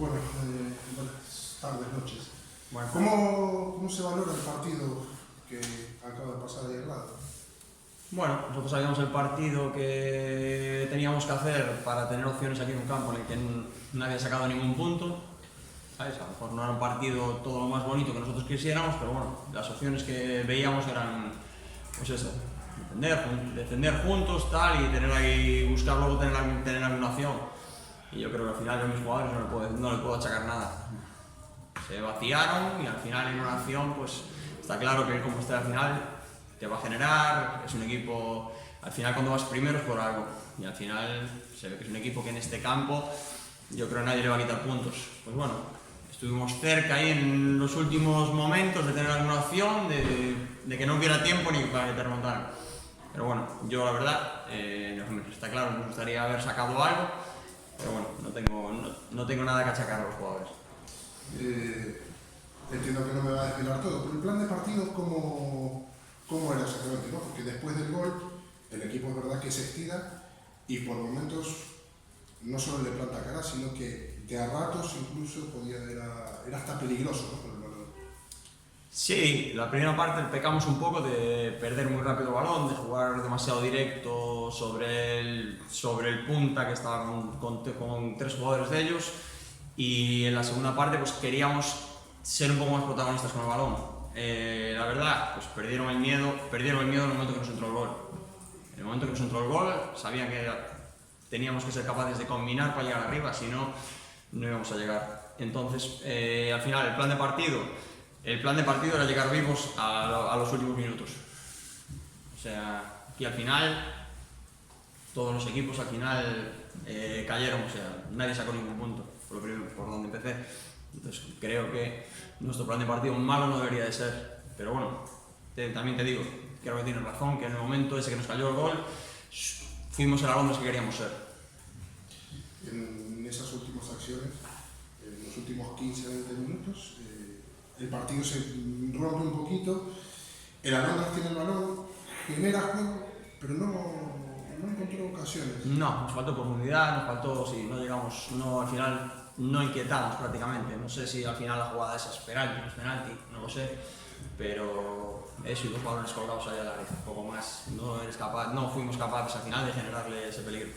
Bueno, buenas tardes, noches. Bueno, ¿Cómo se valora el partido que acaba de pasar ahí al lado? Bueno, nosotros sabíamos el partido que teníamos que hacer para tener opciones aquí en un campo en el que nadie ha sacado ningún punto. ¿Sabes? A lo mejor no era un partido todo lo más bonito que nosotros quisiéramos, pero bueno, las opciones que veíamos eran, pues eso, defender juntos, tal, y tener ahí, buscar luego tener alguna opción. Y yo creo que al final yo a mis jugadores no le puedo achacar nada. Se vaciaron y al final en una acción, pues está claro que como esté al final te va a generar, es un equipo, al final cuando vas primero es por algo, y al final se ve que es un equipo que en este campo yo creo que nadie le va a quitar puntos. Pues bueno, estuvimos cerca ahí en los últimos momentos de tener alguna opción, de que no hubiera tiempo ni para que te remontaran. Pero bueno, yo la verdad, está claro, me gustaría haber sacado algo, pero bueno, no tengo nada que achacar a los jugadores. Entiendo que no me va a desvelar todo, pero el plan de partido, ¿cómo era exactamente? ¿No? Porque después del gol, el equipo es verdad que se estira y por momentos no solo le planta cara, sino que de a ratos incluso era hasta peligroso, ¿no? Con el balón. Sí, la primera parte pecamos un poco de perder muy rápido el balón, de jugar demasiado directo sobre el punta que estaba con tres jugadores de ellos, y en la segunda parte pues queríamos ser un poco más protagonistas con el balón. La verdad, pues perdieron el miedo en el momento que nos entró el gol. En el momento que nos entró el gol, sabían que teníamos que ser capaces de combinar para llegar arriba, si no, no íbamos a llegar. Entonces, al final, el plan de partido era llegar vivos a los últimos minutos. O sea, aquí al final, todos los equipos al final cayeron, o sea, nadie sacó ningún punto, por donde empecé. Entonces, creo que nuestro plan de partido malo no debería de ser. Pero bueno, también te digo, creo que tienes razón, que en el momento ese que nos cayó el gol, fuimos el Alondras que queríamos ser. En esas últimas acciones, en los últimos 15-20 minutos, el partido se rompe un poquito, el Alondras tiene el balón, genera juego, pero no encontró ocasiones. No, nos faltó profundidad, nos faltó, sí, no llegamos, al final no inquietamos prácticamente. No sé si al final la jugada esa es penalti, no es penalti, no lo sé, pero eso y dos balones colgados allá a la red, un poco más, no fuimos capaces al final de generarle ese peligro.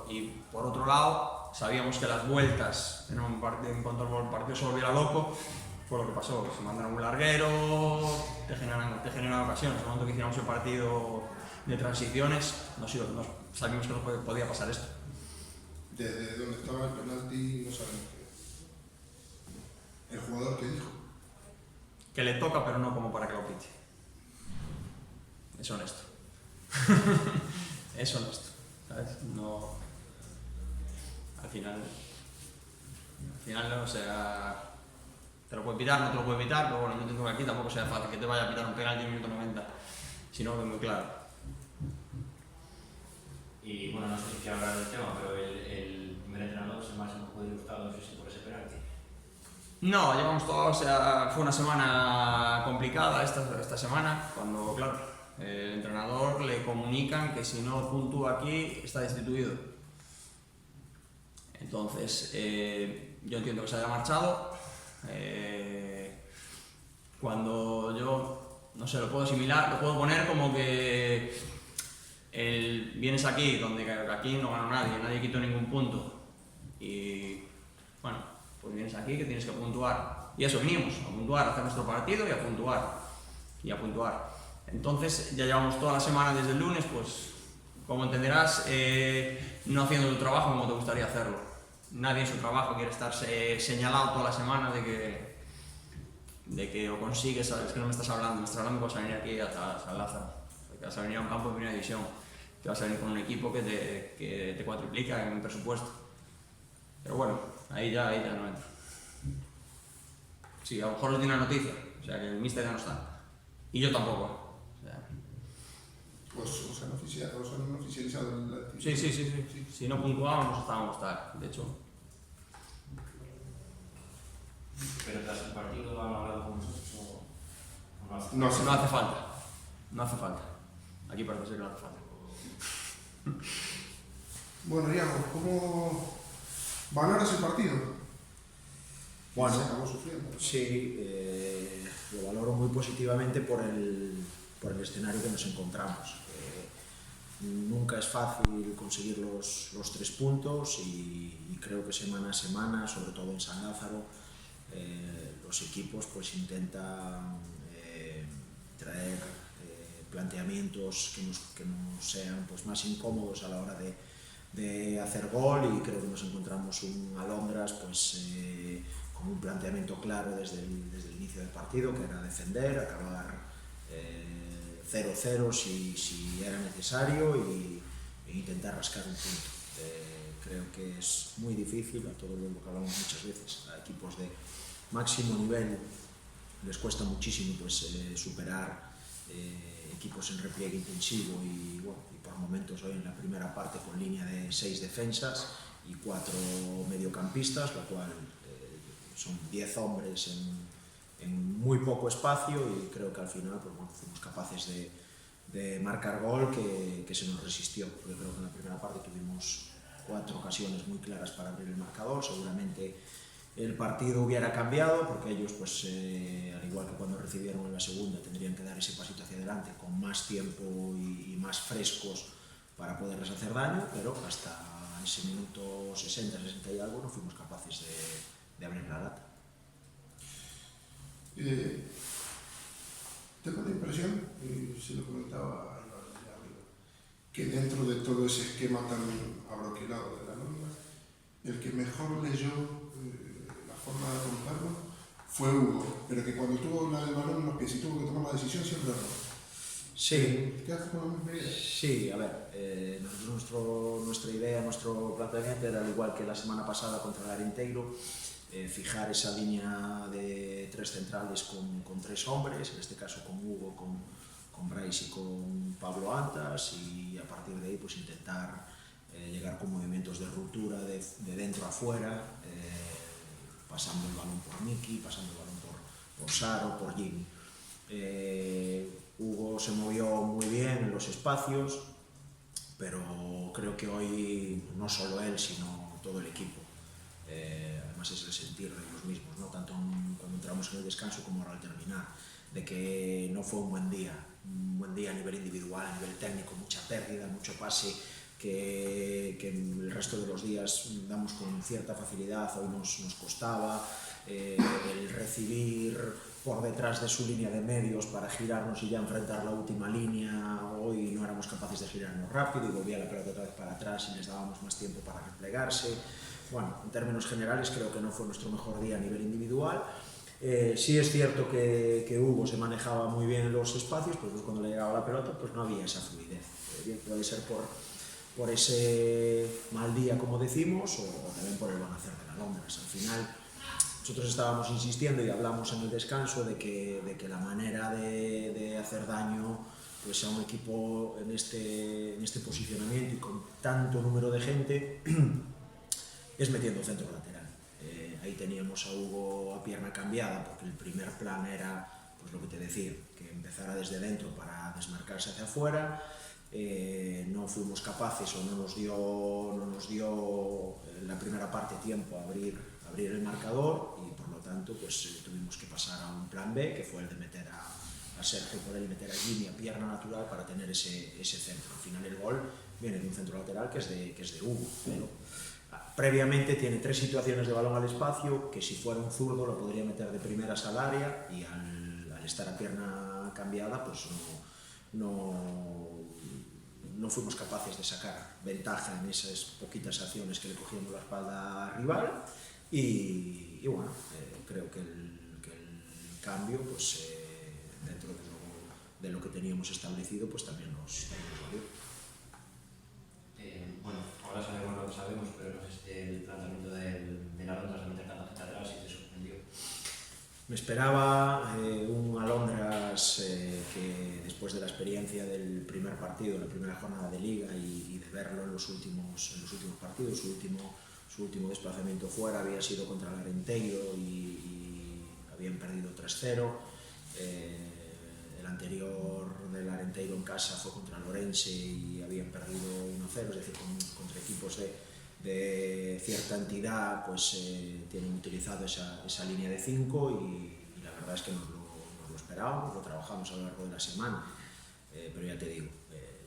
Y por otro lado, sabíamos que las vueltas, en cuanto el partido se volviera loco, fue lo que pasó, se mandaron un larguero, te generan ocasiones. En el momento que hiciéramos el partido de transiciones, sabíamos que no podía pasar esto. Desde donde estaba el penalti no sabemos qué. El jugador que dijo. Que le toca, pero no como para que lo pite. Es honesto. Es honesto, ¿sabes? No. Al final, o sea, te lo puede pitar, no te lo puede pitar, pero bueno, yo entiendo que aquí tampoco sea fácil que te vaya a pitar un penalti en el minuto 90, si no, es muy claro. Y bueno, no sé si quiero hablar del tema, pero el primer entrenador se más un poco disgustado, no sé si por ese penalti. No, llevamos todo, o sea, fue una semana complicada esta semana, cuando, claro, el entrenador le comunican que si no puntúa aquí está destituido. Entonces, yo entiendo que se haya marchado. Cuando yo, no sé, lo puedo asimilar, lo puedo poner como que vienes aquí, donde aquí no ganó nadie quitó ningún punto, y bueno, pues vienes aquí que tienes que puntuar, y eso venimos, a puntuar, a hacer nuestro partido y a puntuar. Entonces ya llevamos toda la semana desde el lunes, pues como entenderás, no haciendo tu trabajo como te gustaría hacerlo. Nadie en su trabajo quiere estar señalado toda la semana de que o consigues, sabes que no me estás hablando que vas a venir aquí a San Lázaro, que vas a venir a un campo de primera división, que vas a venir con un equipo que te cuatriplica en el presupuesto. Pero bueno, ahí ya no entro. Sí, a lo mejor os di una noticia, o sea que el míster ya no está. Y yo tampoco. O sea. Pues os han oficializado el... Sí. Si no puntuábamos, estábamos tal, de hecho. Pero tras el partido han hablado con vosotros o No hace falta. No hace falta. Aquí parece ser que no hace falta. Bueno, Iago, ¿cómo valoras el partido? Bueno, se acabó sufriendo. sí, lo valoro muy positivamente por el escenario que nos encontramos. Nunca es fácil conseguir los 3 puntos y creo que semana a semana, sobre todo en San Lázaro, los equipos pues intentan traer planteamientos que nos sean pues más incómodos a la hora de hacer gol, y creo que nos encontramos un Alondras pues con un planteamiento claro desde el inicio del partido, que era defender, acabar 0-0 si era necesario e intentar rascar un punto. Creo que es muy difícil, a todo lo que hablamos muchas veces, a equipos de máximo nivel les cuesta muchísimo pues superar equipos en repliegue intensivo y por momentos hoy en la primera parte con línea de 6 defensas y 4 mediocampistas, lo cual son 10 hombres en muy poco espacio, y creo que al final pues, fuimos capaces de marcar gol que se nos resistió, porque creo que en la primera parte tuvimos 4 ocasiones muy claras para abrir el marcador. Seguramente el partido hubiera cambiado, porque ellos, pues, al igual que cuando recibieron en la segunda, tendrían que dar ese pasito hacia adelante con más tiempo y más frescos para poderles hacer daño, pero hasta ese minuto 60, 60 y algo no fuimos capaces de abrir la lata. Tengo la impresión, y se lo comentaba a Álvaro allá arriba, que dentro de todo ese esquema tan abroquelado de la nómina, el que mejor leyó la forma de romperlo fue Hugo, pero que cuando tuvo el balón en los pies y tuvo que tomar la decisión siempre erró. Sí. ¿Qué haces con la misma idea? Sí, a ver, nuestra idea, nuestro planteamiento era, al igual que la semana pasada contra el Arenteiro, fijar esa línea de 3 centrales con 3 hombres, en este caso con Hugo, con Brais y con Pablo Antas, y a partir de ahí pues intentar llegar con movimientos de ruptura de dentro a fuera, pasando el balón por Miki, pasando el balón por Saro, por Jimmy. Hugo se movió muy bien en los espacios, pero creo que hoy no solo él, sino todo el equipo. Además es el sentir de los mismos, ¿no? Tanto cuando entramos en el descanso como ahora al terminar, de que no fue un buen día a nivel individual, a nivel técnico, mucha pérdida, mucho pase, que el resto de los días damos con cierta facilidad, hoy nos costaba, el recibir por detrás de su línea de medios para girarnos y ya enfrentar la última línea, hoy no éramos capaces de girarnos rápido y volvía la pelota otra vez para atrás y les dábamos más tiempo para replegarse. Bueno, en términos generales creo que no fue nuestro mejor día a nivel individual. Sí es cierto que Hugo se manejaba muy bien en los espacios, pero pues cuando le llegaba la pelota pues no había esa fluidez. Bien puede ser por ese mal día, como decimos, o también por el buen hacer de la Alondras. Al final nosotros estábamos insistiendo y hablamos en el descanso de que la manera de hacer daño pues a un equipo en este posicionamiento y con tanto número de gente es metiendo centro lateral. Ahí teníamos a Hugo a pierna cambiada, porque el primer plan era, pues lo que te decía, que empezara desde dentro para desmarcarse hacia afuera. No fuimos capaces o no nos dio en la primera parte tiempo a abrir el marcador, y por lo tanto pues tuvimos que pasar a un plan B, que fue el de meter a Sergio por él, meter a Jimmy a pierna natural para tener ese centro. Al final el gol viene de un centro lateral que es de Hugo, pero previamente tiene 3 situaciones de balón al espacio que si fuera un zurdo lo podría meter de primeras al área, y al estar a pierna cambiada pues no fuimos capaces de sacar ventaja en esas poquitas acciones que le cogíamos la espalda al rival, y bueno, creo que el cambio pues dentro de lo que teníamos establecido pues también nos valió. Bueno, ahora sabemos lo que sabemos, pero no sé si el planteamiento de la Alondras de meter tanta gente atrás si te sorprendió. Me esperaba un Alondras que después de la experiencia del primer partido, la primera jornada de Liga y de verlo en los últimos partidos, su último desplazamiento fuera había sido contra el Arenteiro y habían perdido 3-0. El anterior del Arenteiro en casa fue contra el Orense y habían perdido 1-0, es decir, contra equipos de cierta entidad pues tienen utilizado esa línea de 5 y la verdad es que nos lo esperábamos, lo trabajamos a lo largo de la semana, pero ya te digo,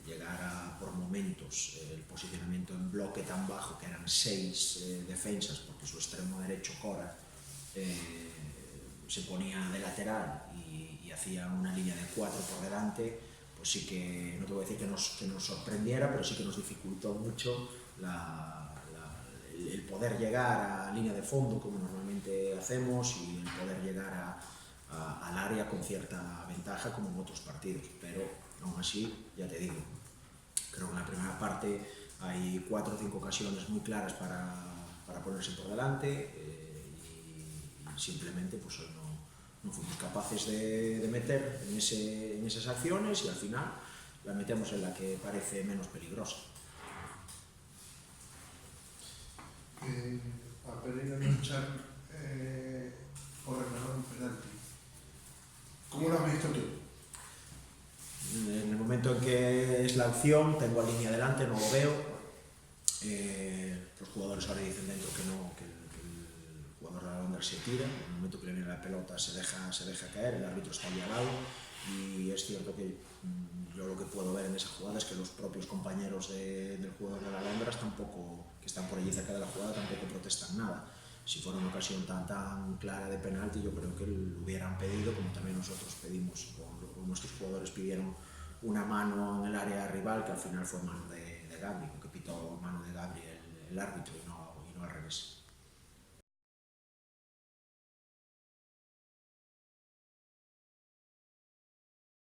llegar a por momentos el posicionamiento en bloque tan bajo que eran 6 defensas, porque su extremo derecho Cora se ponía de lateral y hacía una línea de 4 por delante, pues sí que, no te voy a decir que nos sorprendiera, pero sí que nos dificultó mucho el poder llegar a línea de fondo como normalmente hacemos y el poder llegar al área con cierta ventaja como en otros partidos, pero aún así, ya te digo, creo que en la primera parte hay 4 o 5 ocasiones muy claras para ponerse por delante y simplemente pues hoy no fuimos capaces de meter en esas acciones y al final la metemos en la que parece menos peligrosa. A Pereira no echar o reclamar un penalti. ¿Cómo lo has visto tú? En el momento en que es la opción, tengo a línea delante, no lo veo. Los jugadores ahora dicen dentro que no, que el jugador de la Alondra se tira. En el momento que le viene la pelota se deja caer, el árbitro está ahí al lado. Y es cierto que yo lo que puedo ver en esa jugada es que los propios compañeros del jugador de la Alondra que están por allí cerca de la jugada, tampoco protestan nada. Si fuera una ocasión tan clara de penalti, yo creo que lo hubieran pedido, como también nosotros pedimos, o nuestros jugadores pidieron una mano en el área rival, que al final fue mano de Gabri, que pitó mano de Gabri el árbitro y no al revés.